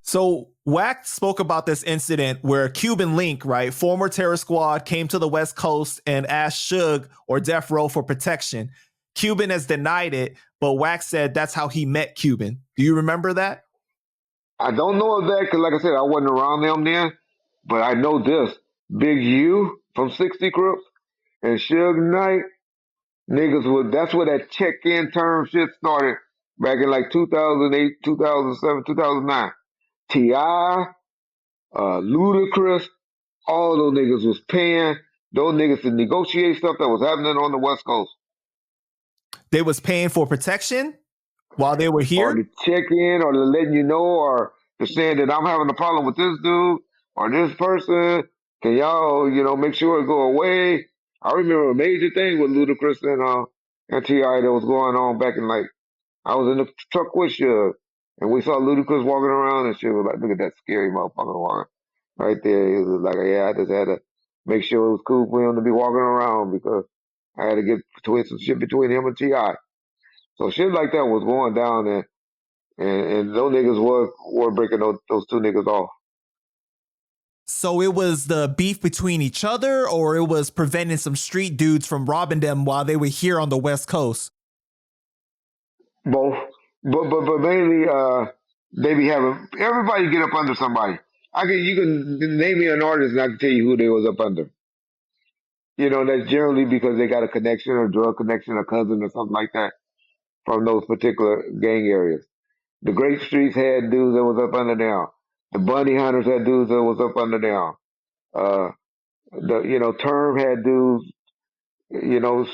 So Wack spoke about this incident where Cuban Link, right, former terror squad, came to the West Coast and asked Suge or Death Row for protection. Cuban has denied it, but Wack said that's how he met Cuban. Do you remember that? I don't know of that because, like I said, I wasn't around them then. But I know this: Big U from 60 Crips and Suge Knight niggas was. That's where that check-in term shit started back in like 2008, 2007, 2009. Ti, Ludacris, all those niggas was paying those niggas to negotiate stuff that was happening on the West Coast. They was paying for protection while they were Or here? to check in, or to letting you know, or to saying that I'm having a problem with this dude or this person. Can y'all, make sure it go away? I remember a major thing with Ludacris and Ti that was going on back in like I was in the truck with you, and we saw Ludacris walking around, and she was like, "Look at that scary motherfucker walking right there." He was like, "Yeah, I just had to make sure it was cool for him to be walking around because I had to get between some shit between him and Ti." So shit like that was going down, and those niggas were breaking those two niggas off. So it was the beef between each other, or it was preventing some street dudes from robbing them while they were here on the West Coast? Both, but mainly they be having everybody get up under somebody. You can name me an artist and I can tell you who they was up under. That's generally because they got a connection or drug connection, a cousin or something like that from those particular gang areas. The Great Streets had dudes that was up under them. The Bunny Hunters had dudes that was up under them. Term had dudes,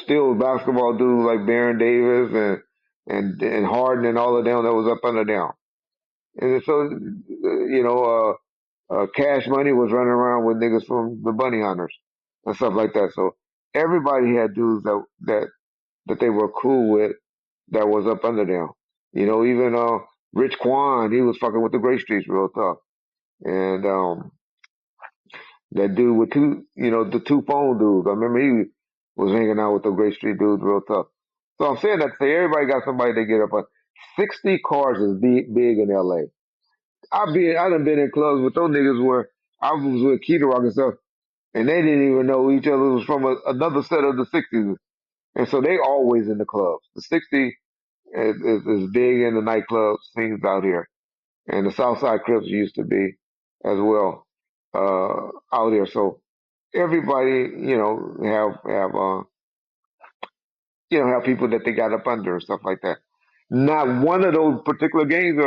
still basketball dudes like Baron Davis and Harden and all of them that was up under them. And so, Cash Money was running around with niggas from the Bunny Hunters and stuff like that. So everybody had dudes that they were cool with that was up under them. Even Rich Quan, he was fucking with the Great Streets real tough. And that dude with the two phone dudes, I remember he was hanging out with the Great Street dudes real tough. So I'm saying that to say everybody got somebody they get up on. 60 cars is big in LA. I done been in clubs with those niggas where I was with Key Rock and stuff, and they didn't even know each other was from another set of the 60s. And so they always in the clubs. The 60 is big in the nightclub scenes out here. And the Southside Crips used to be as well out here. So everybody, have people that they got up under and stuff like that. Not one of those particular gangs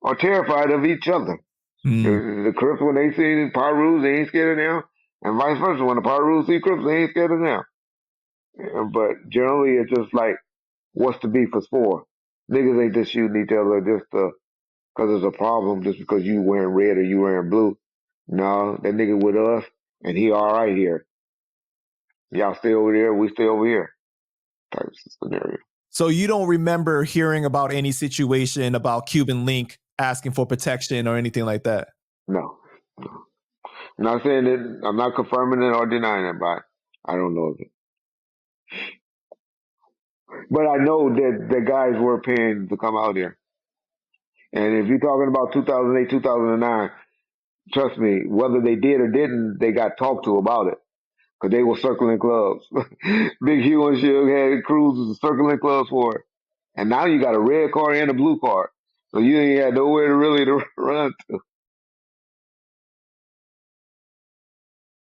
are terrified of each other. The Crips, when they see Pirus, they ain't scared of them. And vice versa, when the Pirus see Crips, they ain't scared of them. But generally, it's just like, what's the beef is for? Niggas ain't just shooting each other just because there's a problem, just because you wearing red or you wearing blue. No, that nigga with us, and he all right here. Y'all stay over there, we stay over here. Type of scenario. So you don't remember hearing about any situation about Cuban Link asking for protection or anything like that? No. I'm not saying it. I'm not confirming it or denying it, but I don't know of it. But I know that the guys were paying to come out here. And if you're talking about 2008, 2009, trust me, whether they did or didn't, they got talked to about it. Because they were circling clubs. Big Hugh and Suge had cruises circling clubs for it. And now you got a red car and a blue car. So you ain't had nowhere to really run to.